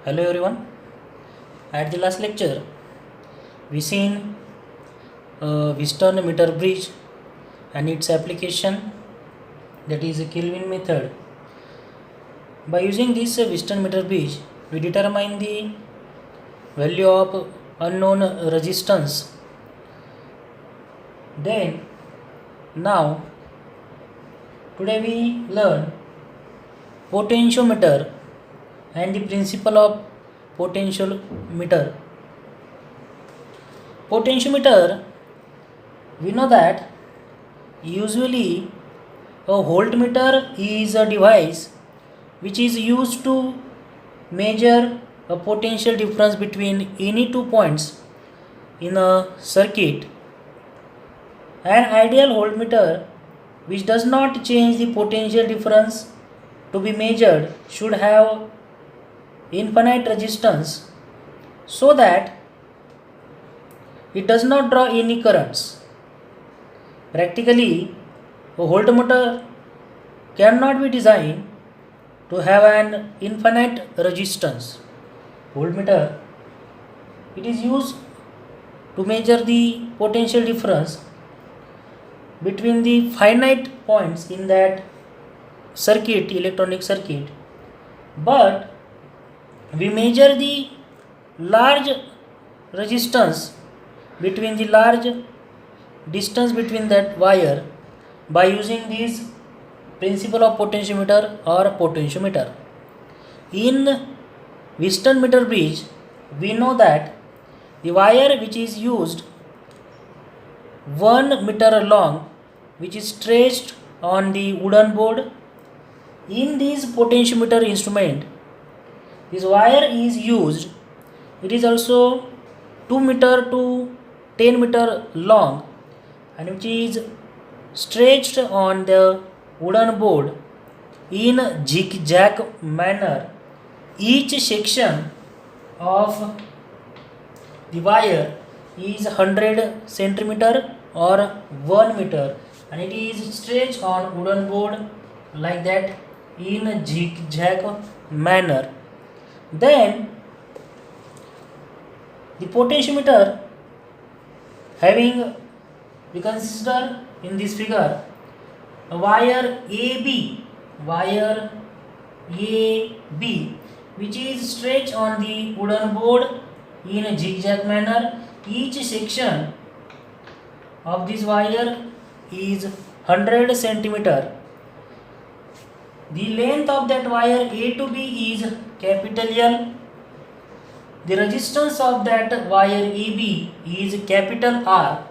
Hello everyone. At the last lecture, we seen Western meter bridge and its application, that is a Kelvin method. By using this Western meter bridge, we determine the value of unknown resistance. Then now today we learn potentiometer and the principle of potentiometer. Potentiometer, we know that usually a voltmeter is a device which is used to measure a potential difference between any two points in a circuit. An ideal voltmeter which does not change the potential difference to be measured should have infinite resistance so that it does not draw any currents. Practically, a voltmeter cannot be designed to have an infinite resistance. Voltmeter, it is used to measure the potential difference between the finite points in that circuit, electronic circuit, but we measure the large resistance between the large distance between that wire by using this principle of potentiometer or potentiometer. In Western meter bridge, we know that the wire which is used 1 meter long, which is stretched on the wooden board. In this potentiometer instrument, this wire is used, it is also 2 meter to 10 meter long and which is stretched on the wooden board in zigzag manner. Each section of the wire is 100 centimeter or 1 meter and it is stretched on wooden board like that in zigzag manner. Then the potentiometer having, we consider in this figure a wire AB, which is stretched on the wooden board in a zigzag manner. Each section of this wire is 100 centimeter. The length of that wire A to B is capital L. The resistance of that wire AB is capital R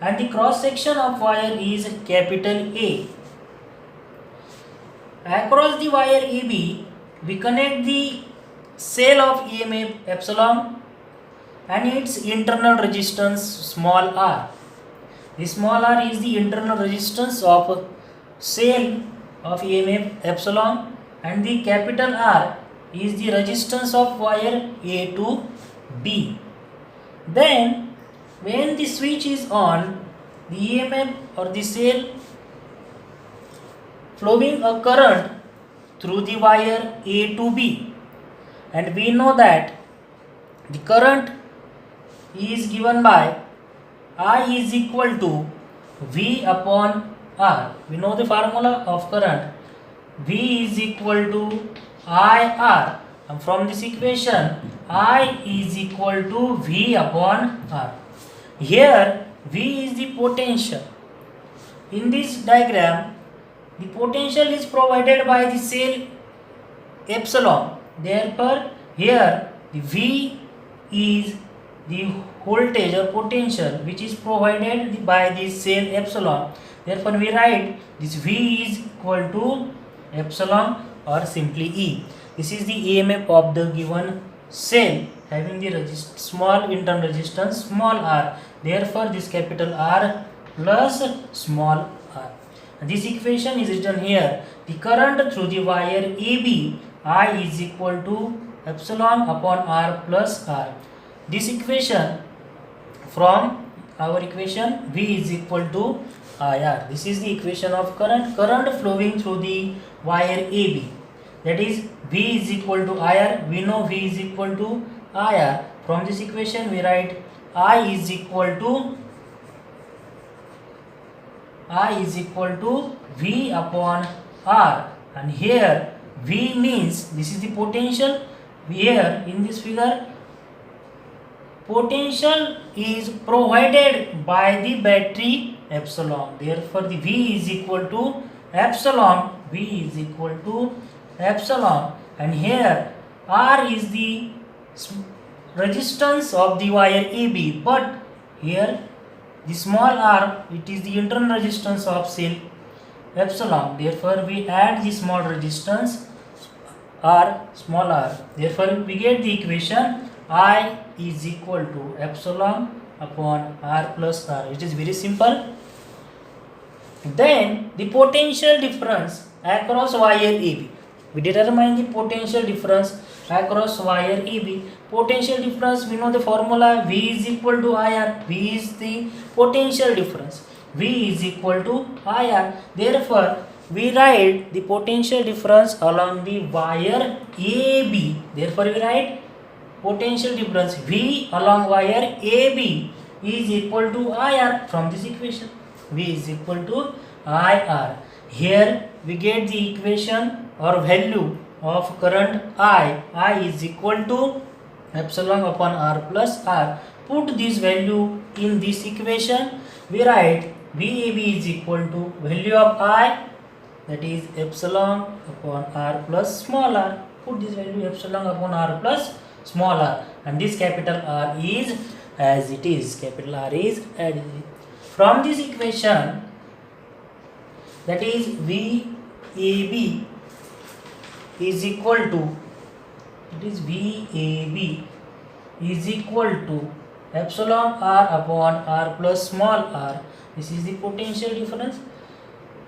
and the cross section of wire is capital A. Across the wire AB, we connect the cell of EMF epsilon and its internal resistance small r. The small r is the internal resistance of cell of EMF epsilon and the capital R is the resistance of wire A to B. Then when the switch is on, the EMF or the cell flowing a current through the wire A to B, and we know that the current is given by I is equal to V upon R. We know the formula of current. V is equal to IR, and from this equation I is equal to V upon R. Here V is the potential. In this diagram, the potential is provided by the cell epsilon. Therefore, here the V is the voltage or potential which is provided by this cell epsilon. Therefore, we write this V is equal to epsilon or simply E. This is the EMF of the given cell having the small internal resistance small r. Therefore, this capital R plus small r. And this equation is written here. The current through the wire AB, I is equal to epsilon upon R plus R. This equation, from our equation, V is equal to IR. This is the equation of current flowing through the wire AB. that is V is equal to IR. We know V is equal to IR. From this equation we write I is equal to V upon R, and here V means this is the potential. Here in this figure, potential is provided by the battery epsilon. Therefore the V is equal to epsilon. And here R is the resistance of the wire AB, but here the small r, it is the internal resistance of cell epsilon. Therefore we add the small resistance r, small r. Therefore we get the equation I is equal to epsilon upon r plus r. It is very simple. Then the potential difference across wire AB. We determine the potential difference across wire AB. Potential difference, we know the formula, V is equal to IR. V is the potential difference. V is equal to IR. Therefore we write the potential difference along the wire AB. Therefore we write potential difference V along wire AB is equal to IR. From this equation, V is equal to IR. Here we get the equation or value of current I is equal to epsilon upon R plus R. Put this value in this equation. We write VAB is equal to value of I, that is epsilon upon R plus small r. Put this value epsilon upon R plus small r, and this capital R is as it is. Capital R is as it is. From this equation, that is VAB is equal to, it is VAB is equal to epsilon R upon R plus small r. This is the potential difference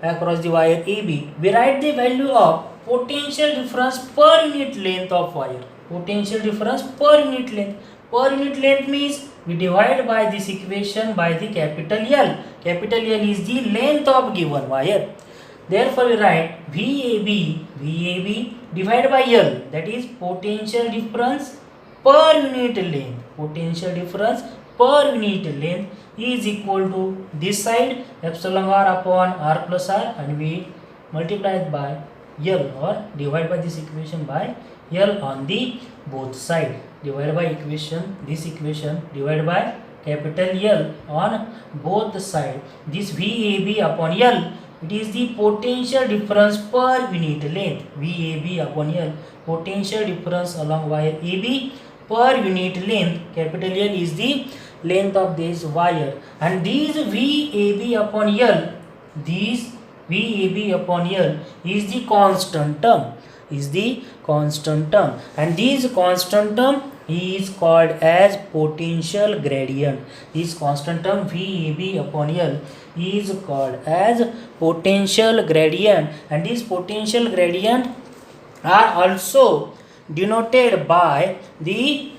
across the wire AB. We write the value of potential difference per unit length of wire. Potential difference per unit length. Per unit length means we divide by this equation by the capital L. Capital L is the length of given wire. Therefore we write VAB divided by L, that is potential difference per unit length. Potential difference per unit length is equal to this side epsilon R upon R plus R, and we multiply it by L or divide by this equation by L on the both side. Divided by equation, this equation divided by capital L on both side. This VAB upon L, it is the potential difference per unit length. VAB upon L, potential difference along wire AB per unit length. Capital L is the length of this wire, and these VAB upon L, these VAB upon L is the constant term. And this constant term is called as potential gradient. This constant term VAB upon L is called as potential gradient, and this potential gradient are also denoted by the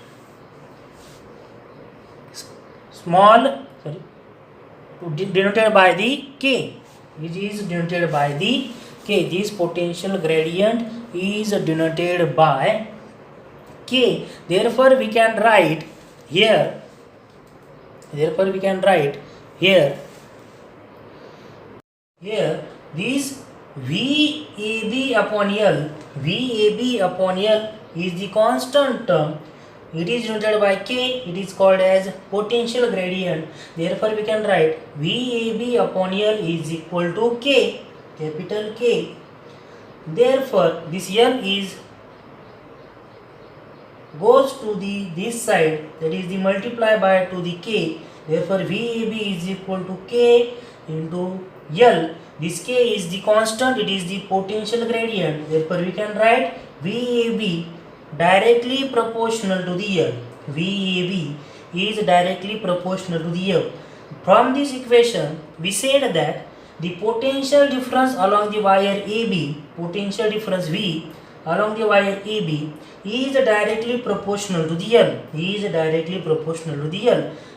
denoted by the K, which is denoted by the K. This potential gradient is denoted by K. Therefore we can write here, this VAB upon L is the constant term. It is denoted by K. It is called as potential gradient. Therefore we can write VAB upon L is equal to K, capital K. Therefore this L is goes to the this side, that is the multiply by to the K. Therefore VAB is equal to K into L. This K is the constant, it is the potential gradient. Therefore we can write VAB directly proportional to the L. VAB is directly proportional to the L. From this equation we said that the potential difference along the wire AB, potential difference V along the wire AB is directly proportional to the L.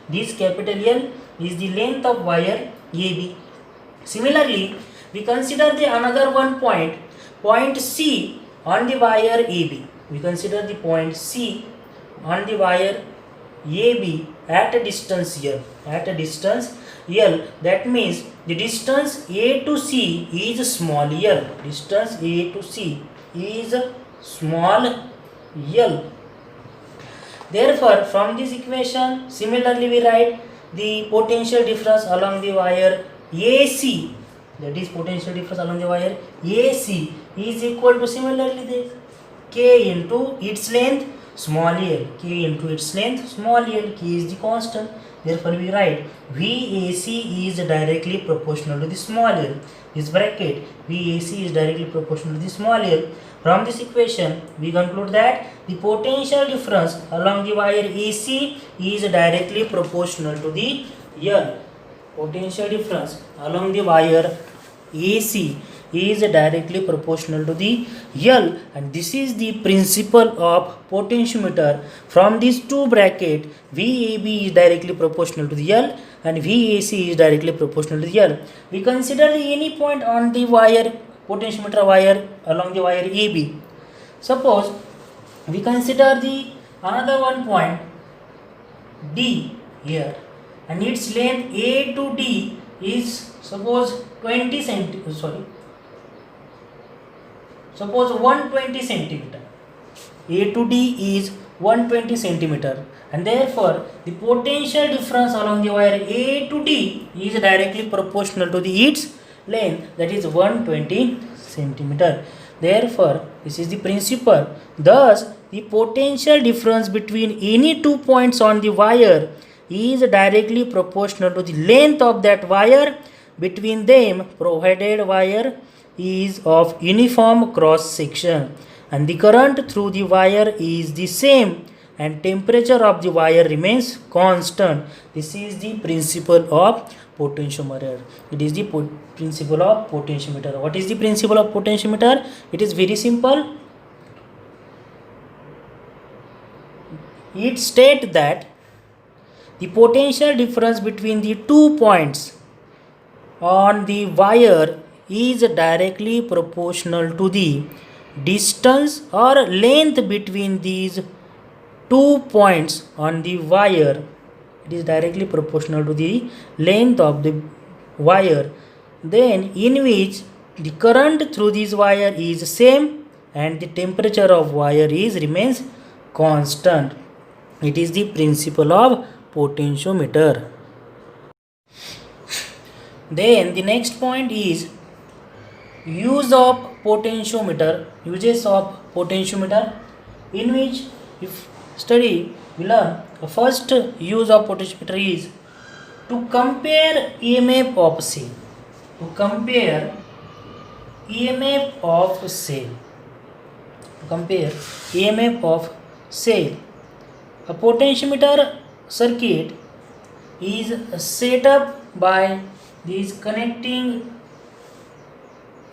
This capital L is the length of wire AB. Similarly, we consider the another one point C on the wire AB. We consider the point C on the wire AB at a distance L. At a distance L, that means the distance A to C is small l. Distance A to C is small l. Therefore, from this equation, similarly we write the potential difference along the wire AC, that is potential difference along the wire AC is equal to similarly this K into its length small l, K into its length small l, K is the constant. Therefore we write VAC is directly proportional to the small l. This bracket VAC is directly proportional to the small l. From this equation we conclude that the potential difference along the wire AC is directly proportional to the L. Potential difference along the wire AC is directly proportional to the L, and this is the principle of potentiometer. From these two bracket, VAB is directly proportional to the L and VAC is directly proportional to the L. We consider any point on the wire potentiometer wire along the wire AB. Suppose we consider the another one point D here, and its length A to D is suppose 120 centimeter. A to D is 120 centimeter, and therefore the potential difference along the wire A to D is directly proportional to the its length, that is 120 centimeter. Therefore this is the principle. Thus the potential difference between any 2 points on the wire is directly proportional to the length of that wire between them, provided wire is of uniform cross section and the current through the wire is the same and temperature of the wire remains constant. This is the principle of potentiometer. It is the principle of potentiometer. What is the principle of potentiometer? It is very simple. It states that the potential difference between the 2 points on the wire is directly proportional to the distance or length between these 2 points on the wire. It is directly proportional to the length of the wire, then in which the current through this wire is same and the temperature of wire is remains constant. It is the principle of potentiometer. Then the next point is uses of potentiometer, in which if study we learn the first use of potentiometer is to compare EMF of cell. A potentiometer circuit is set up by this connecting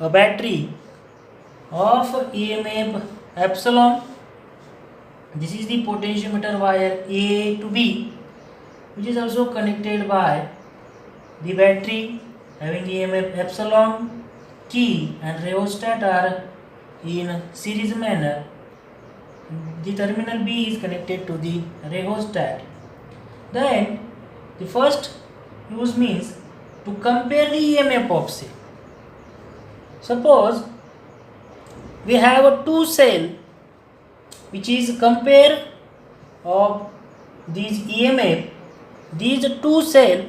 a battery of EMF epsilon. This is the potentiometer wire A to B, which is also connected by the battery having EMF epsilon. Key and rheostat are in series manner. The terminal B is connected to the rheostat. Then the first use means to compare the EMF of cell. Suppose we have a 2 cell which is compare of these EMF. These 2 cells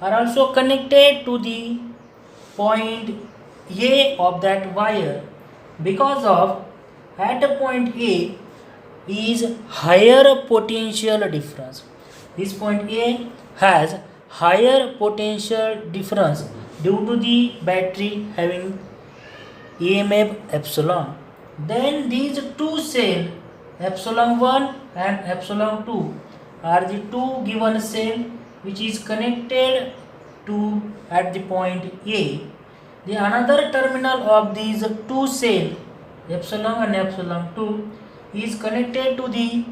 are also connected to the point A of that wire, because of at a point A is higher potential difference. This point A has higher potential difference due to the battery having EMF epsilon. Then these 2 cells epsilon 1 and epsilon 2 are the 2 given cell which is connected to at the point A. The another terminal of these 2 cells epsilon and epsilon 2 is connected to the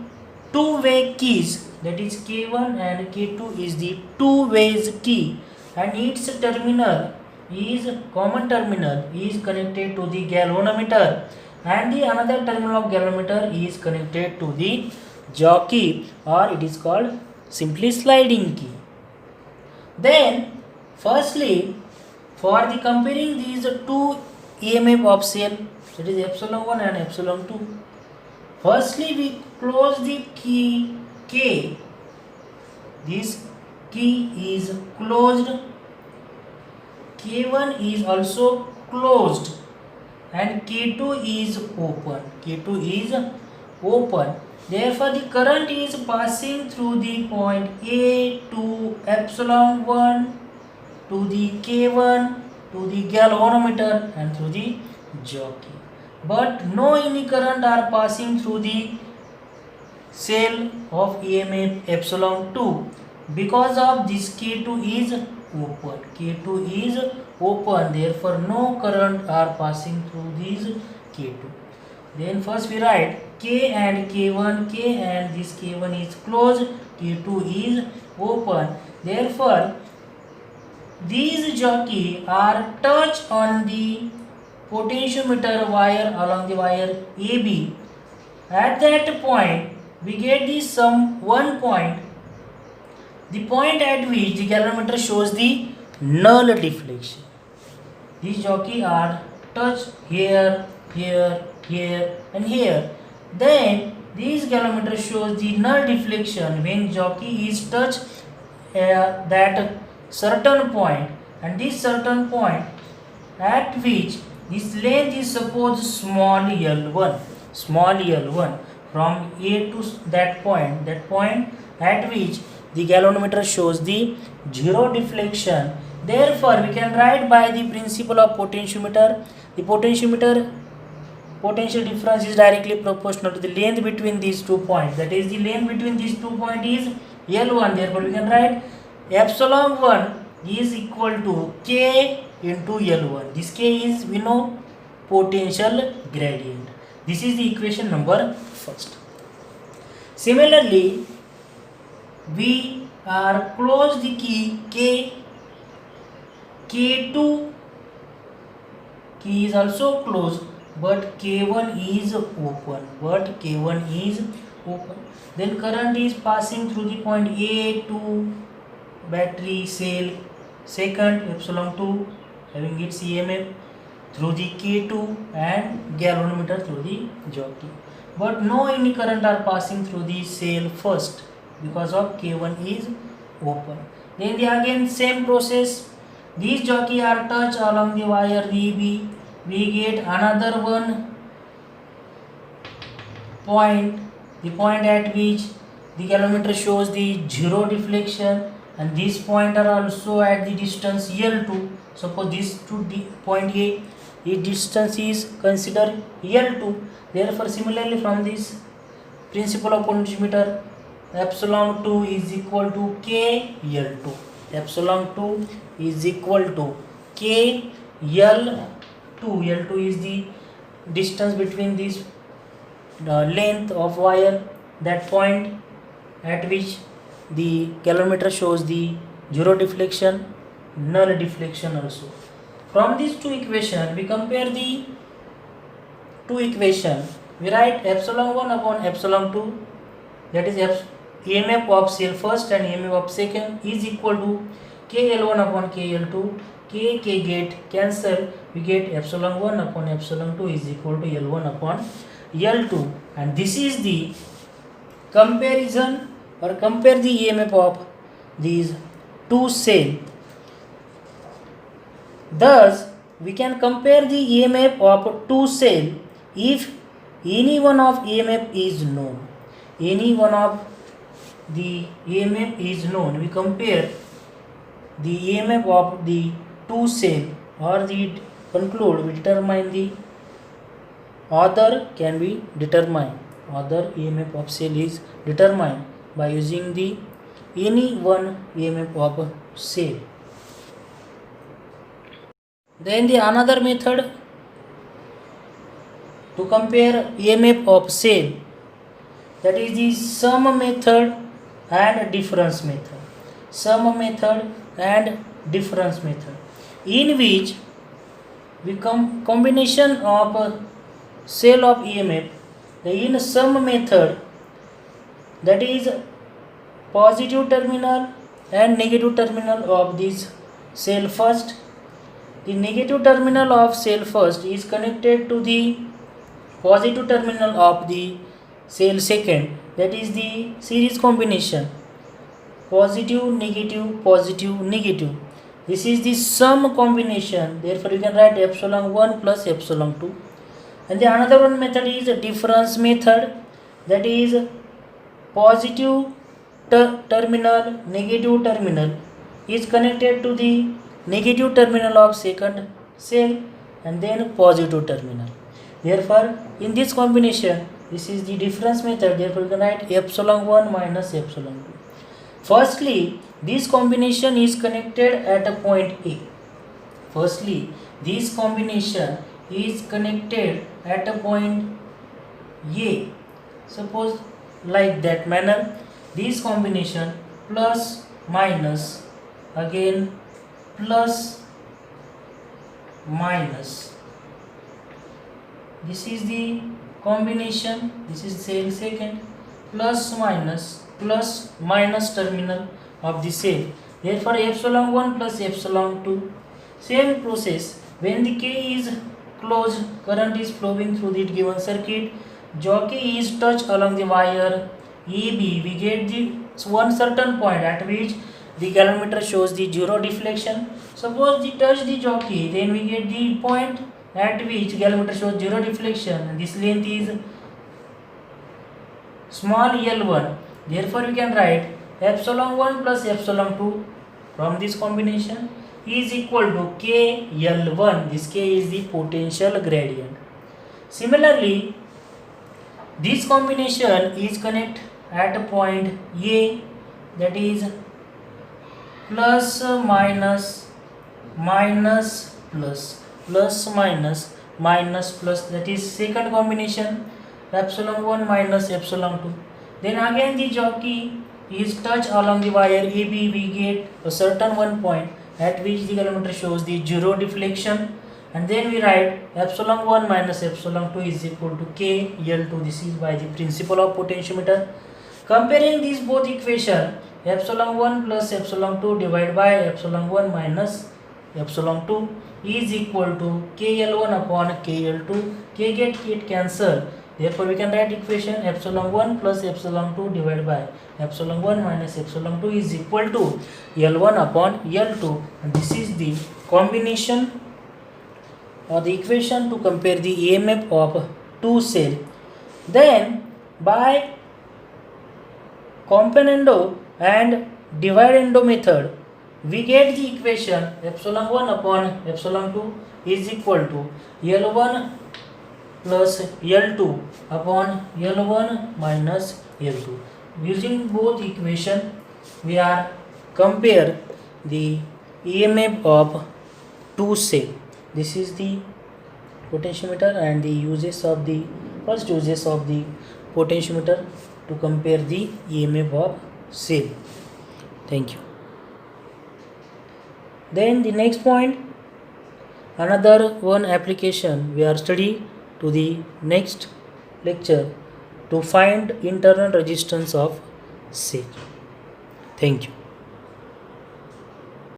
two-way keys, that is K1 and K2 is the two-ways key, and its terminal is common terminal is connected to the galvanometer. and the another terminal of galvanometer is connected to the jockey, or it is called simply sliding key. Then firstly, for the comparing these two EMF of cell, that is epsilon 1 and epsilon 2, firstly we close the key K. This key is closed, K1 is also closed, and K2 is open. K2 is open. Therefore, the current is passing through the point A to epsilon 1 to the K1 to the galvanometer and through the jockey. But no any current are passing through the cell of EMF epsilon 2 because of this K2 is open. K2 is open, therefore no current are passing through these K2. Then first we write K and K1, K and this K1 is closed, K2 is open. Therefore these jockey are touched on the potentiometer wire along the wire AB. At that point we get the sum one point, the point at which the galvanometer shows the null deflection. These jockey are touched here, here, here and here. Then this galvanometer shows the null deflection when jockey is touched that certain point, and this certain point at which this length is supposed small l1, from A to that point at which the galvanometer shows the zero deflection. Therefore we can write by the principle of potentiometer, the potentiometer potential difference is directly proportional to the length between these 2 points, that is the length between these 2 points is L1. Therefore we can write epsilon 1 is equal to K into L1. This K is, we know, potential gradient. This is the equation number first. Similarly, we are close the key K, K2 key is also closed, but K1 is open, then current is passing through the point A to battery cell second epsilon 2 having its EMF through the K2 and galvanometer through the jockey, but no any current are passing through the cell first because of K1 is open. Then the again same process, these jockey are touched along the wire EB, we get another one point, the point at which the galvanometer shows the zero deflection, and this point are also at the distance L2. Suppose this to the point A, its distance is considered L2. Therefore similarly from this principle of potentiometer, epsilon 2 is equal to K L2. Epsilon 2 is equal to K L2. L2 is the distance between this length of wire, that point at which the galvanometer shows the zero deflection, null deflection also. From these two equations we compare the two equations. We write epsilon 1 upon epsilon 2, that is EMF of cell first and EMF of second is equal to KL1 upon KL2. K get cancel, we get epsilon 1 upon epsilon 2 is equal to L1 upon L2, and this is the comparison or compare the EMF of these two cells. Thus we can compare the EMF of two cells if any one of EMF is known. Any one of the EMF is known, we compare the EMF of the two cells, or the conclude we determine the other can be determined. Other EMF of cell is determined by using the any one EMF of cell. Then the another method to compare EMF of cell, that is the sum method and difference method. Sum method and difference method, in which we combination of cell of EMF, in some method, that is positive terminal and negative terminal of this cell first. The negative terminal of cell first is connected to the positive terminal of the cell second, that is the series combination positive negative. This is the sum combination, therefore you can write epsilon 1 plus epsilon 2. And the another one method is a difference method, that is positive terminal negative terminal is connected to the negative terminal of second cell and then positive terminal. Therefore in this combination, this is the difference method, therefore you can write epsilon 1 minus epsilon 2. Firstly, this combination is connected at a point A. This combination is connected at a point A. Suppose like that manner, this combination plus minus, again plus minus. This is the combination, this is cell second, plus minus terminal of the cell. Therefore epsilon 1 plus epsilon 2. Same process, when the K is closed, current is flowing through the given circuit, jockey is touched along the wire EB, we get the one certain point at which the galvanometer shows the zero deflection. Suppose we touch the jockey, then we get the point at which galvanometer shows zero deflection, and this length is small L1. Therefore we can write epsilon 1 plus epsilon 2 from this combination is equal to K L1. This K is the potential gradient. Similarly, this combination is connect at a point A, that is plus minus minus plus minus plus, that is second combination epsilon 1 minus epsilon 2. Then again the jockey is touched along the wire AB, we get a certain one point at which the galvanometer shows the zero deflection, and then we write epsilon 1 minus epsilon 2 is equal to K L2. This is by the principle of potentiometer. Comparing these both equation, epsilon 1 plus epsilon 2 divided by epsilon 1 minus epsilon 2 is equal to KL1 upon KL2. K get cancelled. Therefore we can write equation epsilon 1 plus epsilon 2 divided by epsilon 1 minus epsilon 2 is equal to L1 upon L2. And this is the combination or the equation to compare the EMF of two cell. Then by componendo and dividendo method, we get the equation epsilon 1 upon epsilon 2 is equal to L1 plus L2 upon L1 minus L2. Using both equation, we are compare the EMF of two cell. This is the potentiometer and the uses of the first uses of the potentiometer to compare the EMF of cell. Thank you. Then the next point, another one application we are study to the next lecture to find internal resistance of cell. Thank you.